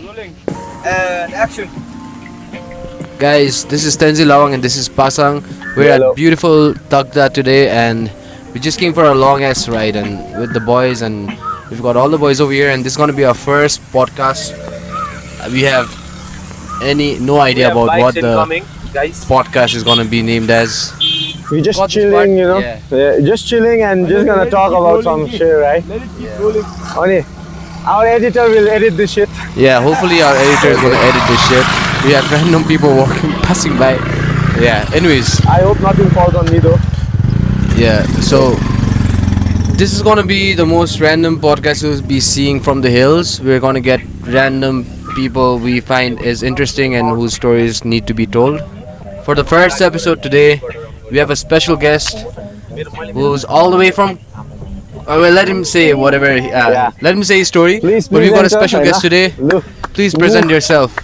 And action. Guys, this is Tenzil Lawang and this is Pasang. We're Hello. at beautiful Tagda today and we just came for a long ass ride and with the boys and we've got all the boys over here and this is gonna be our first podcast. We have no idea about what the guys. podcast is gonna be named as. We're just Got this part? chilling, you know. Yeah. Just chilling and just gonna talk about some shit, right? Let it keep rolling. Only our editor will edit this shit. Yeah, hopefully our editor is gonna edit this shit. We have random people passing by. Yeah, anyways. I hope nothing falls on me though. Yeah, so this is gonna be the most random podcast you'll be seeing from the hills. We're gonna get random people we find is interesting and whose stories need to be told. For the first episode today, we have a special guest who's all the way from. Well, let him say whatever. Let him say his story. Please, but we've got a enter, special guest today. Look. Please present yourself.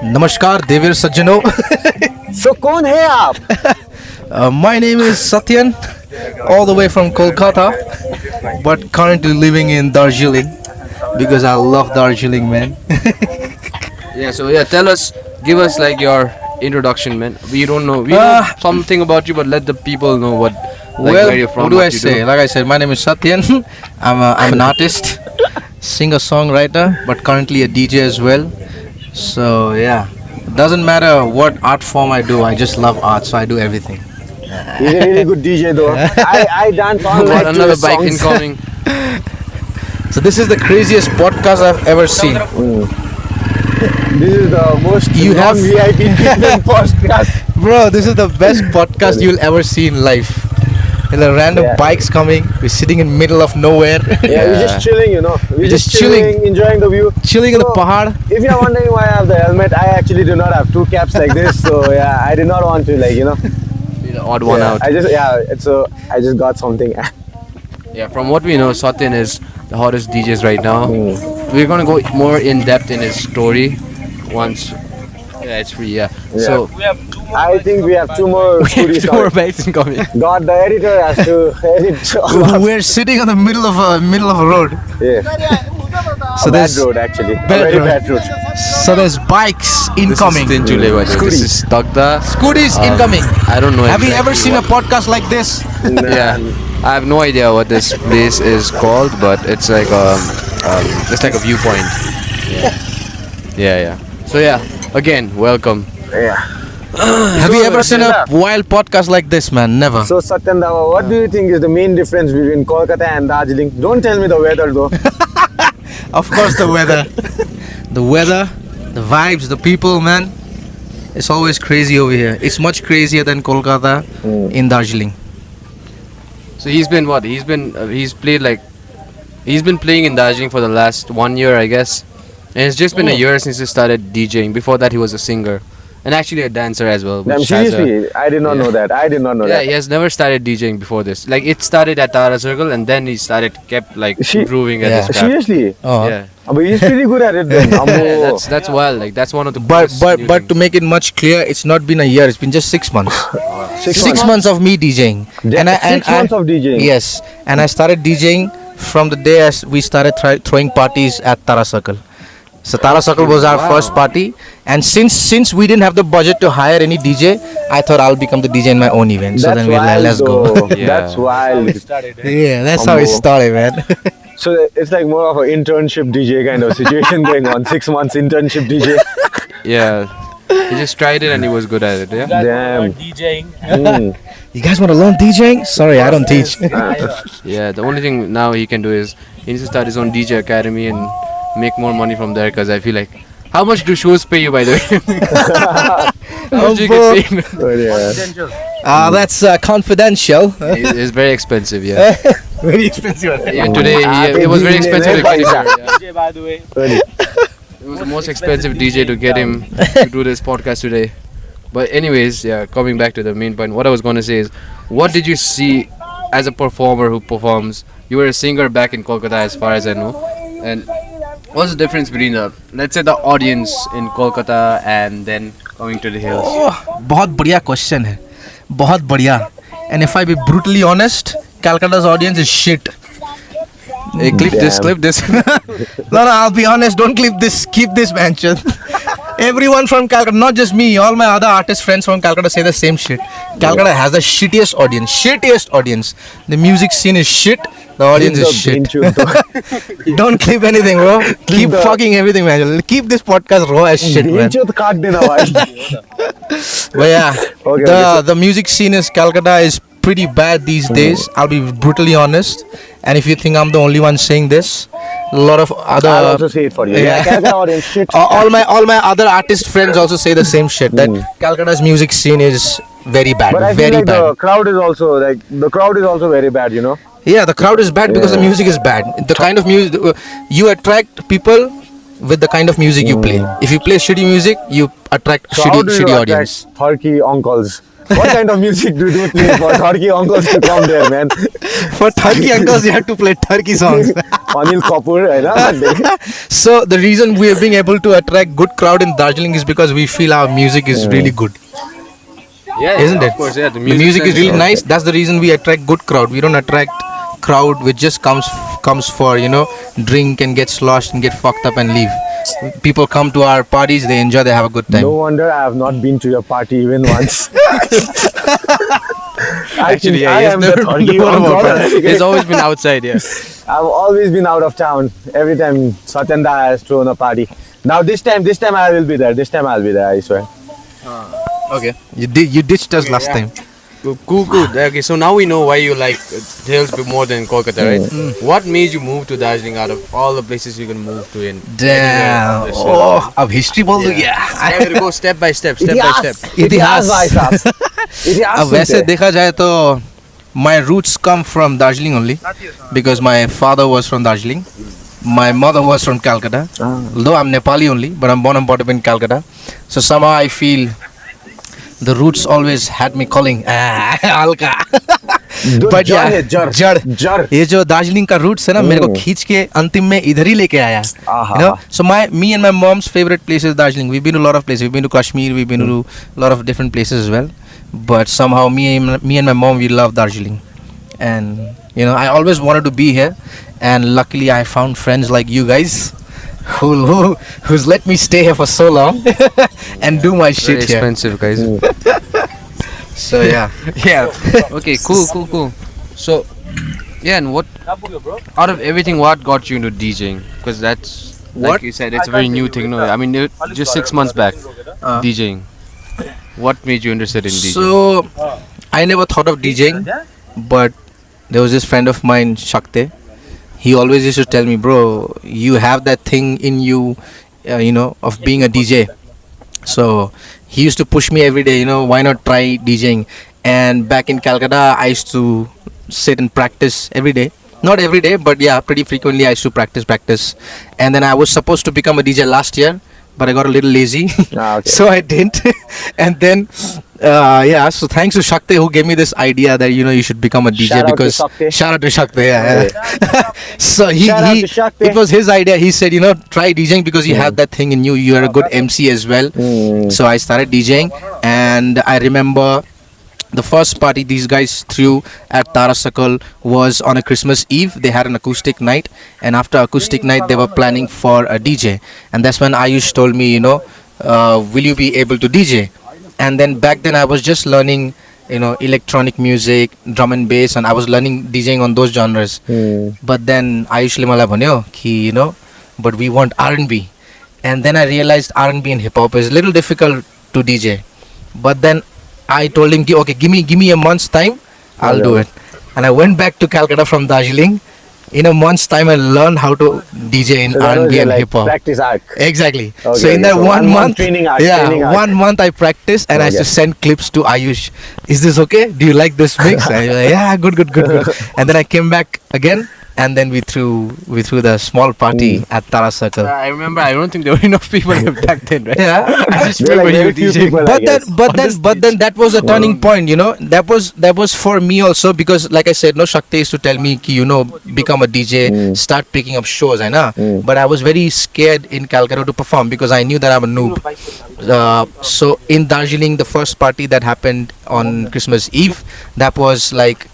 नमस्कार देवीर सज्जनों. So कौन है आप? My name is Satyen, all the way from Kolkata, but currently living in Darjeeling because I love Darjeeling, man. Yeah, so give us like your introduction, man. We don't know. We know something about you, but let the people know what. Like Well, where you're from, what do I you say? Like I said, my name is Satyen. I'm an artist, singer-songwriter, but currently a DJ as well. So yeah, doesn't matter what art form I do. I just love art, so I do everything. He's a really good DJ though. I dance all night to Another his bike songs. incoming. So this is the craziest podcast I've ever seen. This is the most You have- non-VIP podcast. Bro, this is the best podcast you'll ever see in life. And the random Yeah. bikes coming. We're sitting in middle of nowhere, Yeah, we're just chilling, you know. We're just just chilling, enjoying the view. chilling in the So, pahad. If you're wondering why I have the helmet, I actually do not have two caps like this. So yeah, I did not want to Be the odd one out. I just got something. Yeah, from what we know, Satyen is the hottest DJs right now. We're gonna go more in depth in his story once. Yeah, it's free. Yeah. So I think we have two more stories. two more bikes incoming. God, the editor has to edit. We're sitting on the middle of a road. Yeah, So bad there's road actually. Bad Very road. bad road. so there's bikes incoming. This is Tinchule, by the way. This is Tagda. Scooters incoming. I don't know. Have you ever exactly seen a what- podcast like this? Yeah, I have no idea what this place is called, but it's like it's like a viewpoint. Yeah. So yeah, again, welcome. Yeah. Have you ever seen a wild podcast like this, man? Never. So Satyan, what do you think is the main difference between Kolkata and Darjeeling? Don't tell me the weather though. Of course, the weather. The weather, the vibes, the people, man. It's always crazy over here. It's much crazier than Kolkata in Darjeeling. So he's been what? He's been playing in Darjeeling for the last 1 year, I guess. And it's just been a year since he started DJing. Before that, he was a singer and actually a dancer as well. Damn, which has a- seriously, I did not know that. I did not know Yeah, that. he has never started DJing before this. Like it started at Tara Circle and then he kept like improving at Yeah. his craft. Seriously? Yeah. But he's pretty good at it then. Yeah, that's wild. Like that's one of the coolest new But to things. make it much clear, it's not been a year. It's been just 6 months. Six months of me DJing. Six months of DJing. Yes, and I started DJing from the day as we started throwing parties at Tara Circle. So Tara Circle was our first party, and since we didn't have the budget to hire any DJ, I thought I'll become the DJ in my own event. So That's then we're like, wild let's though. go. Yeah. That's wild. Yeah, that's how it started, man. So it's like more of an internship DJ kind of situation going on. 6 months internship DJ. Yeah. He just tried it and he was good at it. Yeah. Damn. DJing. You guys want to learn DJing? Sorry, I don't teach. Yeah. The only thing now he can do is he needs to start his own DJ academy and make more money from there. Because I feel like, how much do shows pay you, by the way? How much do you get paid? But yeah. That's confidential. It's very expensive. Yeah. Very expensive. Even today, it was very expensive to get him. Yeah. DJ, by the way. It was the most expensive DJ to get him to do this podcast today. But anyways, yeah, coming back to the main point, what I was going to say is, what did you see as a performer who performs? You were a singer back in Kolkata as far as I know. And what's the difference between let's say the audience in Kolkata and then coming to the hills? बहुत बढ़िया question है, बहुत बढ़िया. And if I be brutally honest, Calcutta's audience is shit. Hey, clip this, clip this. No, I'll be honest. Don't clip this. Keep this, man. Everyone from Calcutta, not just me, all my other artist friends from Calcutta say the same shit. Calcutta has the shittiest audience. Shittiest audience. The music scene is shit. The audience is shit. Don't clip anything, bro. Keep fucking everything, man. Keep this podcast raw as shit, man. But yeah, the music scene in Calcutta is pretty bad these days. I'll be brutally honest. And if you think I'm the only one saying this, a lot of other. I'll also say it for you. Yeah. Calcutta audience shit. all my other artist friends also say the same shit. That Calcutta's music scene is very bad. But I very feel like bad. the crowd is also very bad. You know. Yeah, the crowd is bad because the music is bad. The kind of music you attract people with the kind of music you play. If you play shitty music, you attract So how do you shitty attract audience. Turkey uncles? What kind of music do you play for Turkey uncles to come there, man? For Turkey uncles, you have to play Turkey songs. Anil Kapoor, I know. So the reason we are being able to attract good crowd in Darjeeling is because we feel our music is really good. Yeah, Isn't it? Of course, yeah. The music is really nice. That's the reason we attract good crowd. We don't attract crowd which just comes for drink and get sloshed and get fucked up and leave. People come to our parties, they enjoy, they have a good time. No wonder I have not been to your party even once. Actually, I am the Turkey uncle. It's always been outside, yeah. I've always been out of town. Every time SATYEN has thrown a party. Now this time I will be there. This time I'll be there, I swear. Okay. You ditched us last time. Cool. Okay, so now we know why you like hills more than Kolkata, right? What made you move to Darjeeling out of all the places you can move to in? Damn. Oh, अब history बोल दो क्या? I will go step by step. इतिहास भाई साहब. अब वैसे देखा जाए तो my roots come from Darjeeling only because my father was from Darjeeling. My mother was from Calcutta. Though I'm Nepali only, but I'm born and brought up in Calcutta. So somehow I feel the roots always had me calling हल्का. But yeah, जड़ ये जो दार्जिलिंग का roots है ना मेरे को खींच के अंतिम में इधर ही लेके आया. You know, so me and my mom's favorite place is Darjeeling. We've been to a lot of places. We've been to Kashmir. We've been to a lot of different places as well. But somehow me and my mom, we love Darjeeling, and I always wanted to be here, and luckily I found friends like you guys who's let me stay here for so long and do my shit Very expensive, guys. So yeah. Okay, cool. So, yeah, and what out of everything, what got you into DJing? Because that's like you said, it's a very new thing. No, I mean, just 6 months back, DJing. What made you interested in DJing? So I never thought of DJing, but there was this friend of mine, Shakti. He always used to tell me, bro, you have that thing in you, of being a DJ. So he used to push me every day, why not try DJing? And back in Calcutta, I used to sit and practice every day. Not every day, but yeah, pretty frequently I used to practice. And then I was supposed to become a DJ last year, but I got a little lazy, so I didn't. And then, so thanks to Shakti who gave me this idea that you should become a DJ. Shout out to Shakti, yeah. So it was his idea. He said, try DJing because you have that thing in you. You are a good MC as well. So I started DJing, and I remember the first party these guys threw at Tarasakal was on a Christmas Eve. They had an acoustic night, and after acoustic night they were planning for a DJ, and that's when Ayush told me, will you be able to DJ? And then back then I was just learning electronic music, drum and bass, and I was learning DJing on those genres. But then Ayush le मलाई भन्यो कि but we want R&B, and then I realized R&B and hip hop is a little difficult to DJ. But then I told him, okay, give me a month's time, I'll do it. And I went back to Calcutta from Darjeeling. In a month's time, I learned how to DJ in R&B and hip hop. Practice art. Exactly. Okay, so in that 1 month, training art. 1 month I practiced, and I used to send clips to Ayush. Is this okay? Do you like this mix? And I was like, yeah, good. And then I came back again. And then we threw the small party at Tarasakal. I remember. I don't think there were enough people back then, right? Yeah. I just remember you DJing. But then that was a turning point. That was for me also, because like I said, Shakti used to tell me, become a DJ, start picking up shows, I know. But I was very scared in Calcutta to perform because I knew that I'm a noob. So in Darjeeling, the first party that happened on Christmas Eve, that was like,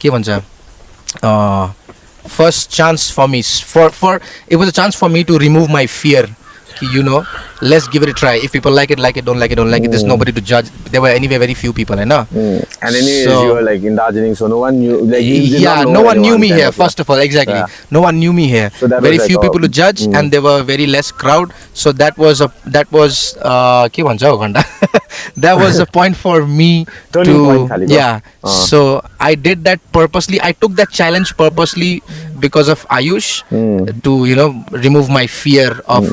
first chance for me. For it was a chance for me to remove my fear. Let's give it a try. If people like it, don't like it, don't like it. There's nobody to judge. There were anyway very few people, I know. And anyways, you were like in Darjeeling, so no one knew. Like, you did not know no one knew me anyone, here. First of all, exactly. Yeah. No one knew me here. So that Very was like few people to judge, and there were very less crowd. So that was के भन्छ हौ घण्टा? That was a point for me Turning point, yeah. So I did that purposely. I took that challenge purposely because of Ayush to remove my fear of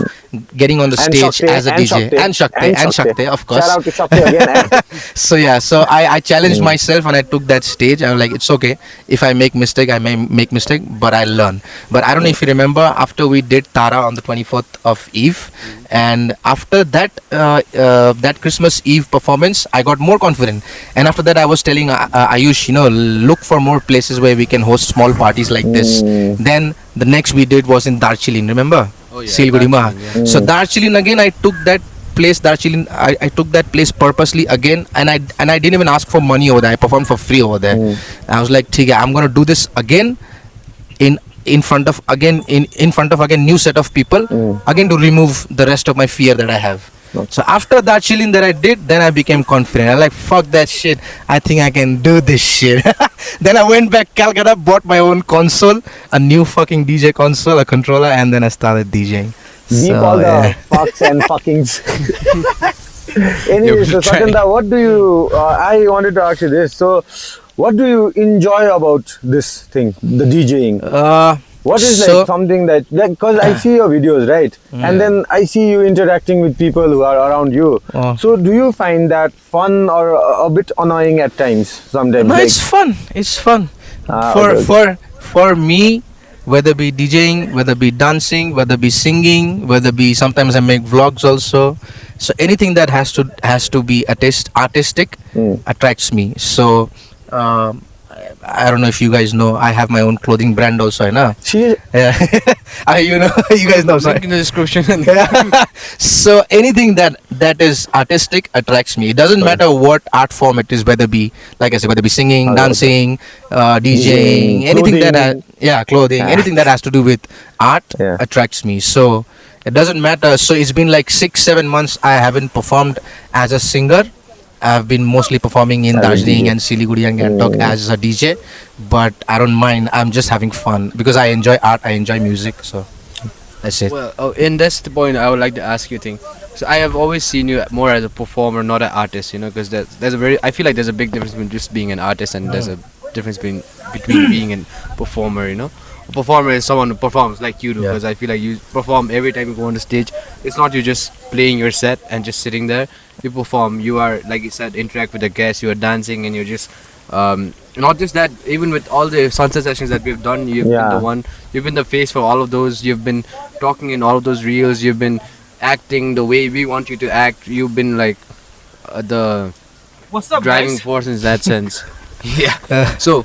getting on the stage as a DJ and Shakti, of course. Shout out to Shakti again. So I challenged myself and I took that stage. I was like, it's okay if I make mistake, I may make mistake, but I learn. But I don't know if you remember, after we did Tara on the 24th of Eve, and after that that Christmas Eve performance, I got more confident. And after that, I was telling Ayush, look for more places where we can host small parties like this. Then the next we did was in Darjeeling, remember? Siliguri. So Darjeeling again, I took that place. I took that place purposely again, and I didn't even ask for money over there. I performed for free over there. I was like, I'm gonna do this again in front of again new set of people again to remove the rest of my fear that I have. So after that chilling that I did, then I became confident. I'm like, fuck that shit. I think I can do this shit. Then I went back Calcutta, bought my own console, a new fucking DJ console, a controller, and then I started DJing. Deep all the fucks and fuckings. Anyways, so Satyenda, what do you? I wanted to ask you this. So, what do you enjoy about this thing, the DJing? What is like something that, because I see your videos, right? And then I see you interacting with people who are around you. So do you find that fun or a bit annoying at times? Sometimes. No, it's fun. It's fun. For me, whether be DJing, whether be dancing, whether be singing, whether be sometimes I make vlogs also. So anything that has to be artistic attracts me. So. I don't know if you guys know, I have my own clothing brand also, I know. Yeah. You guys know. Link in the description. So anything that is artistic attracts me. It doesn't matter what art form it is, whether be, like I said, whether be singing, dancing, DJing, anything clothing, anything that has to do with art attracts me. So it doesn't matter. So it's been like 6-7 months I haven't performed as a singer. I've been mostly performing in Darjeeling and Siliguri and Gangtok as a DJ, but I don't mind. I'm just having fun because I enjoy art, I enjoy music, so that's it. Well, in this point, I would like to ask you a thing. So I have always seen you more as a performer, not an artist, because I feel like there's a big difference between just being an artist and there's a difference between being a performer, A performer is someone who performs like you do, because I feel like you perform every time you go on the stage. It's not you just playing your set and just sitting there. You perform, you are, like you said, interact with the guests, you are dancing, and you're just not just that, even with all the sunset sessions that we've done, you've been the face for all of those, you've been talking in all of those reels, you've been acting the way we want you to act, you've been like the driving force in that sense. So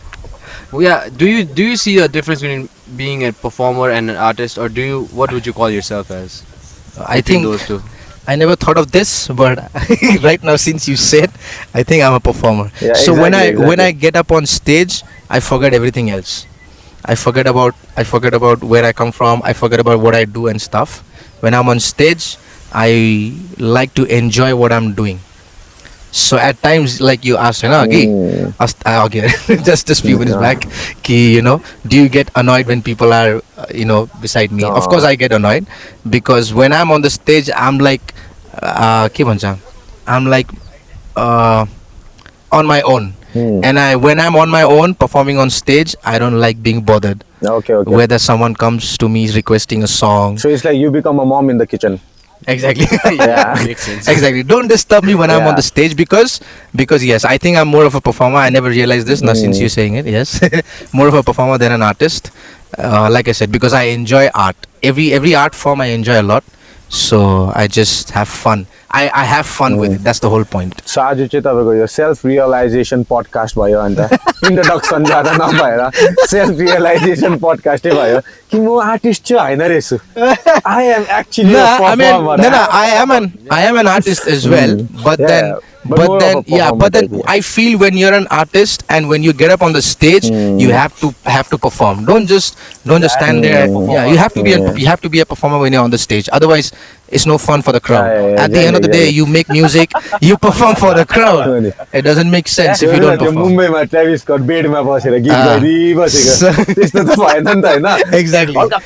do you see a difference between being a performer and an artist, or what would you call yourself as? I think those two. I never thought of this, but right now since you said, I think I'm a performer. So when I get up on stage, I forget everything else. I forget about where I come from. I forget about what I do and stuff. When I'm on stage, I like to enjoy what I'm doing. So at times, like you asked, okay, just a few minutes back, do you get annoyed when people are, beside me? Of course, I get annoyed because when I'm on the stage, I'm like, on my own. And when I'm on my own performing on stage, I don't like being bothered. Okay. Whether someone comes to me requesting a song. So it's like you become a mom in the kitchen. Exactly. Makes sense. Exactly. Don't disturb me when I'm on the stage because yes, I think I'm more of a performer. I never realized this. Now since you're saying it, yes, more of a performer than an artist. Like I said, because I enjoy art. Every art form I enjoy a lot. So I just have fun. I have fun with it. That's the whole point. So आज चाहिँ तपाईको यो self realisation podcast भयो अन्त introduction ज्यादा नभएर self realisation पडकास्टै भयो कि म आर्टिस्ट चाहिँ हैन रहेछु. I am actually a performer. I am an artist as well, more But of then a performer but then type, I feel when you're an artist and when you get up on the stage, you have to perform. Don't just stand there. Yeah, you have to be a performer when you're on the stage. Otherwise, it's no fun for the crowd. Yeah, At the end of the day, exactly. you make music, you perform for the crowd. It doesn't make sense if you don't त्यो perform. मुम्बईमा ट्रेभिस Scott बेडमा बसेर गीत Ah. गाइदिबसेको त्यस्तो त भएन नि त होइन Exactly. हल्का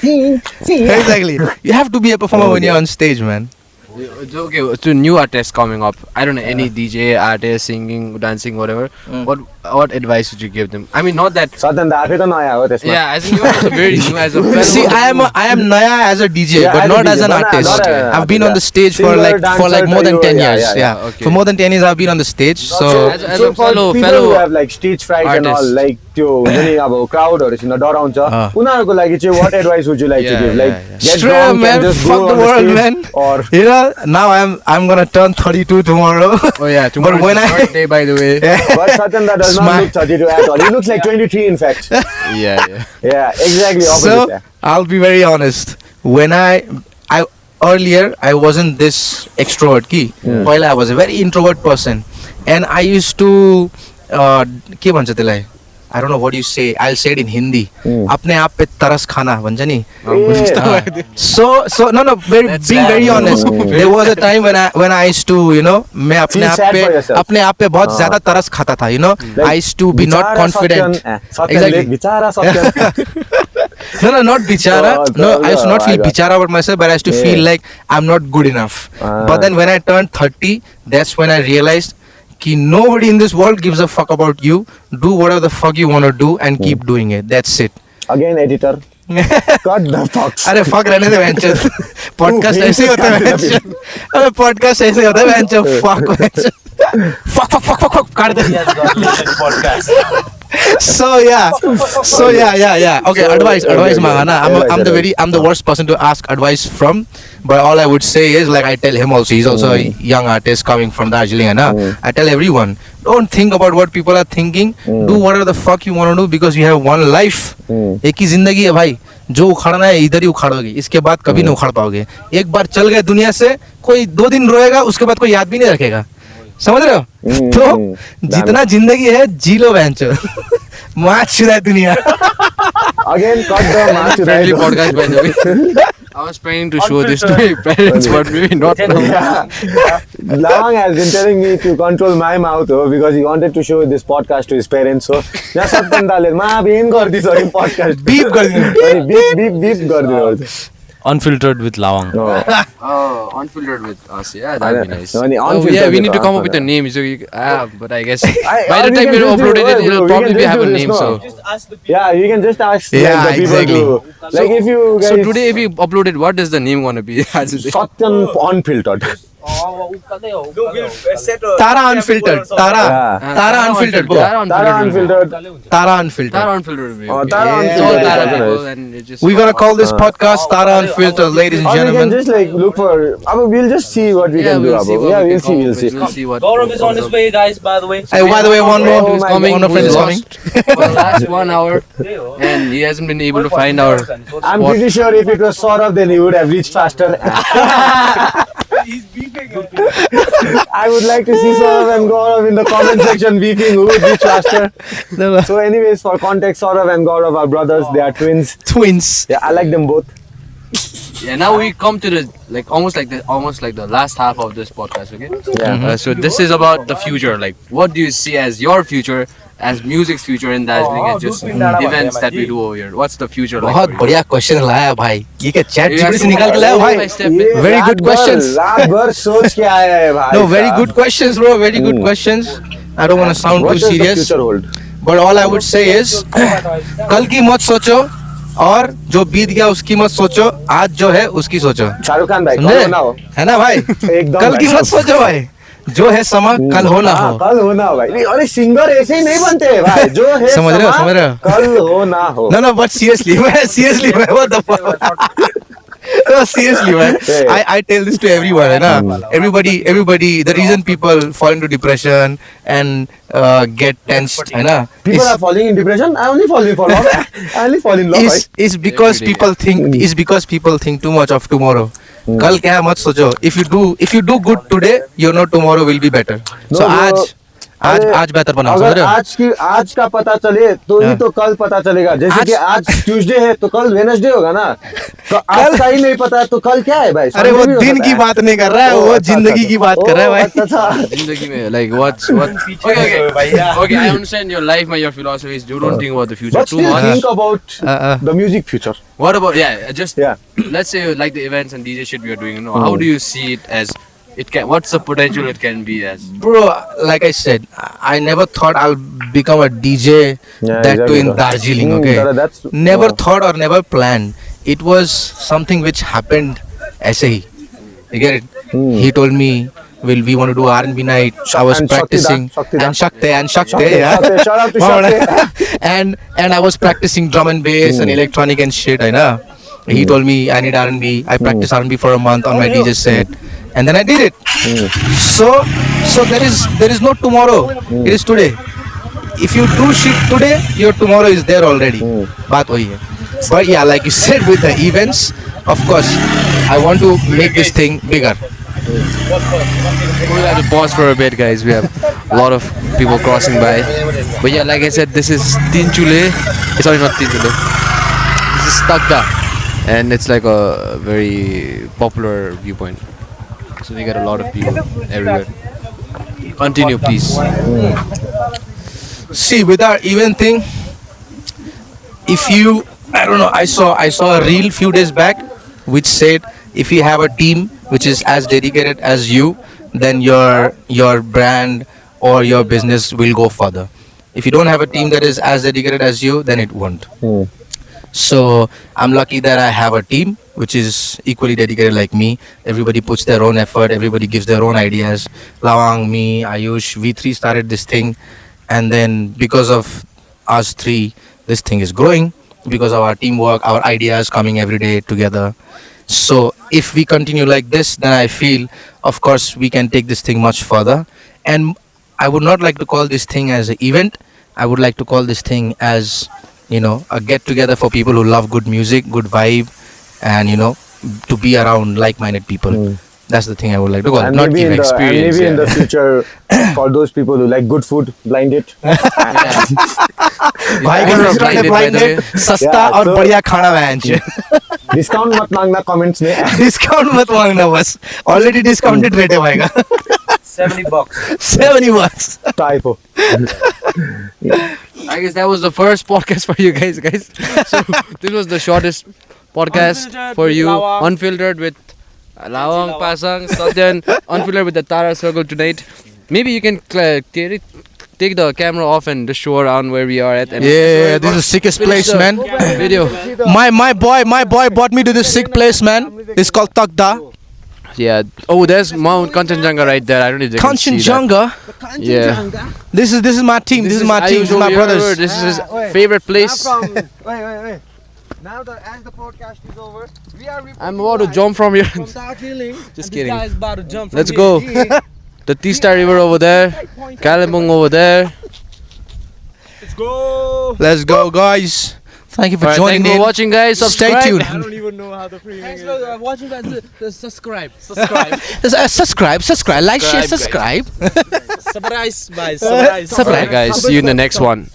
Exactly. You have to be a performer when you're on stage, man. Okay, to new artists coming up, I don't know, any DJ, artist, singing, dancing, whatever. What advice would you give them? I mean, not that. Satyan त आफै त नयाँ हो त्यसमा Yeah, as in you're also very new as a fellow. See, I am Naya as a DJ, Yeah, but as a not as DJ, an not a- artist. not a- I've been on the stage for Singer, like dancer, more than 10 yeah, years. yeah, Yeah, okay. for more than 10 years I've been on the stage. So as a for fellow people who have like stage fright and all, artist. like त्यो हुन्छ नि अब क्राउडहरुसँग डराउँछ उनीहरुको लागि चाहिँ what advice would you like to Yeah, give? Like yeah, get straight drunk man, and just fuck go the on the world, stage man. or You know, now I'm gonna turn 32 tomorrow. Oh yeah, tomorrow But when is his I birthday, by the way. but Satyanda does not Smile. look 32 at all. He looks like 23 in fact. Yeah, yeah. Yeah, exactly So opposite. Yeah. I'll be very honest. When I earlier I wasn't this extrovert ki. While I was a very introvert person, and I used to के भन्छ त्यसलाई? I don't know what you say. I'll say it in Hindi. अपने आप पे तरस खाना भन्छ नि. So no being very honest. There was a time when I used to, you know, मैं अपने Feel आप sad पे for yourself. अपने आप पे बहुत ज्यादा तरस खाता था, you know. I used to be not बिचारा confident. सत्यन, Exactly. बिचारा Satyan. No, not bichara. Oh, No, I used to not I feel got- bichara about myself, but I used to Yeah. feel like I'm not good enough. But then when I turned 30, that's when I realized कि nobody in this world gives a fuck about you. Do whatever the fuck you want to do and keep doing it. That's it. Again editor. Cut the fox. अरे fuck रहने दे venture. Podcast ऐसे ही होता है venture. अरे podcast ऐसे ही होता है venture. Fuck venture. Fuck काट दे. So yeah. Okay, advice मांगा ना. I'm the worst person to ask advice from. But all I would say is, like I tell him also, he's also a young artist coming from Darjeeling, na. I tell everyone, don't think about what people are thinking. Do whatever the fuck you want to do because you have one life. एक ही जिंदगी है भाई. जो उखाड़ना है इधर ही उखाड़ोगे. इसके बाद कभी नहीं उखाड़ पाओगे. एक बार चल गए दुनिया से, कोई 2 दिन रोएगा, उसके बाद कोई याद भी नहीं रखेगा. समझ रहे हो? तो जितना जिंदगी है जी लो बेंचो. मार चुरा है दुनिया. Again, cut the match Friendly right. podcast, by the way. I was planning to show this to my parents, but maybe not now. Yeah. Lavang has been telling me to control my mouth because he wanted to show this podcast to his parents. So, यहाँ सत्यन्दाले मा Ben गर्दिस अरे podcast. Beep गरिदिनु. Beep गरिदिनु. Unfiltered with Lawang. Oh, unfiltered with us. Yeah, that'd be nice. No, Oh, unfiltered yeah, we with need to us, come up with a yeah. name. So, but I guess I- by the we time can you just do upload it, it, it'll we probably can just have do a this, name. no? So, Yeah, you can just ask Yeah, like, the people exactly. to, like if you guys so today, if you upload it, what is the name gonna be? As it is? Satyan Unfiltered. Tara Unfiltered. Tara. Yeah. Tara Unfiltered. Bro. Tara Tara Unfiltered. Unfiltered. Tara Unfiltered. Tara Unfiltered. will be Oh, okay. Tara It's all Unfiltered. Tara That's people, nice. and it just. We're gonna call this podcast Tara Unfiltered, ladies and Or we can gentlemen. just like look for. We'll just see what we Yeah, can do. we'll see. About. What Yeah, we we'll can see. come We'll up with. see. We'll see what. Gaurav is on his way, guys, by the way. Hey, by the way, one more. Oh Who's my coming? One of Who friends is is lost for the last 1 hour, and he hasn't been able to find our. I'm pretty sure if it was Saurav, then he would have reached faster. I would like to see Saurav and Gaurav in the comment section beefing who would reach faster. So, anyways, for context, Saurav and Gaurav are brothers. They are twins. Twins. Yeah, I like them both. Yeah, now we come to the almost like the last half of this podcast. Okay. Yeah. So this is about the future. Like, what do you see as your future, as music's future in Darjeeling, and just events that we do over here? What's the future like? बहुत for you? बढ़िया question लाया भाई. ये क्या chat You GPT have से to निकाल के step लाया by भाई. step. ये Very रात good भर- questions. रात भर सोच के आया है भाई. No, very साहब. good questions, bro. Very good questions. I don't want to sound What too does the serious, future hold? but all I would say is कल की मत सोचो और जो बीत गया उसकी मत सोचो. आज जो है उसकी सोचो. शाहरुख खान भाई समझे? कल होना हो. है ना भाई? एकदम कल की भाई. मत सोचो भाई. जो है समा कल हो ना हाँ, हो. कल होना हो भाई. नहीं, अरे सिंगर ऐसे ही नहीं बनते हैं भाई. जो है समझ रहे हो, समा, समझ रहे हो? कल हो ना हो. No, but seriously, man, what the fuck? No, seriously, man. Yeah. I tell this to everyone, है ना? Everybody. The reason people fall into depression and get tensed, है ना? People are falling in depression. I only fall in love. I only fall in love. Is because Every day. people think too much of tomorrow. कल क्या है मत सोचो. If you do good today, you know tomorrow will be better. So आज बेहतर बनाओ. समझ अगर रहे हो? आज का पता चले तो ही तो कल पता चलेगा. जैसे कि आज ट्यूसडे है तो कल वेडनेसडे होगा ना. तो आज का ही नहीं पता तो कल क्या है भाई. अरे वो दिन की बात नहीं कर रहा है, वो जिंदगी की बात कर रहा है भाई. जिंदगी में like what's okay, I understand your life and your philosophies. You don't think about the future But too still much. think about the music future. What about just Yeah. let's say like the events and DJ shit we are doing, you know, how do you see it as it can, what's the potential it can be as? Bro, like I said, I never thought I'll become a DJ, Yeah, that too exactly. in Darjeeling, okay? That's Never thought or never planned. It was something which happened ऐसे ही. You get it? He told me, we want to do R&B night. I was And practicing. Shakti Da. And Shakti, yeah. Shout out to Shakti. and I was practicing drum and bass and electronic and shit, I know. He told me I need R&B. I practiced R&B for a month on my DJ set, and then I did it. So there is no tomorrow. It is today. If you do shit today, your tomorrow is there already. बात वही है. But yeah, like you said with the events, of course, I want to make this thing bigger. We'll have to pause for a bit, guys. We have a lot of people crossing by. But yeah, like I said, this is Teen Chule. Sorry, not Teen Chule. This is Takda. And it's like a very popular viewpoint. So we get a lot of people everywhere. Continue, please. See, with our event thing, if you, I don't know, I saw a reel few days back which said if you have a team which is as dedicated as you, then your brand or your business will go further. If you don't have a team that is as dedicated as you, then it won't. So I'm lucky that I have a team which is equally dedicated like me. Everybody puts their own effort, everybody gives their own ideas. Lawang, me, Ayush, we three started this thing, and then because of us three, this thing is growing because of our teamwork, our ideas coming every day together. So if we continue like this, then I feel, of course, we can take this thing much further. And I would not like to call this thing as an event. I would like to call this thing as, you know, a get together for people who love good music, good vibe, and, you know, to be around like-minded people. That's the thing I would like to call it. And Not maybe even experience. in the future, for those people who like good food, blind it. भाई का Order of restaurant है blinded, by the blinded, way. सस्ता Yeah, और so- बढ़िया खाना bench. Discount मत मांगना comments में. डिस्काउंट मत मांगना बस. Already discounted rate है भाई का. 70 bucks. 70 bucks. Typo. I guess that was the first podcast for you guys. So this was the shortest podcast Unfiltered for with you. Lawang. Unfiltered with Lawang, Pasang, Satyen. Unfiltered with the Tara Circle tonight. Maybe you can take the camera off and just show around where we are at. And Yeah, this is the sickest finish place, the man. Video. My boy brought me to this sick place, man. It's called Takda. Yeah. Oh, there's Mount Kanchenjunga right there. I don't know if they can see that. Kanchenjunga. Yeah. This is my team. This is my team. This is my brothers. This is his favorite place. Wait. Now that as the podcast is over, we are reporting I'm about to live jump from here. from Darjeeling. Just This kidding. guy is about to jump from Let's here. go. The Teesta River over there. Kalimpong over there. Let's go. Let's go, guys. Thank you for Alright, joining thank you in. for watching, guys. Stay Subscribe. tuned. I don't even know how the framing Thanks is. for watching, guys. Subscribe. Subscribe, like, share, Subscribe, subscribe. Surprise, guys. Surprise. Alright, guys. See you in the next one.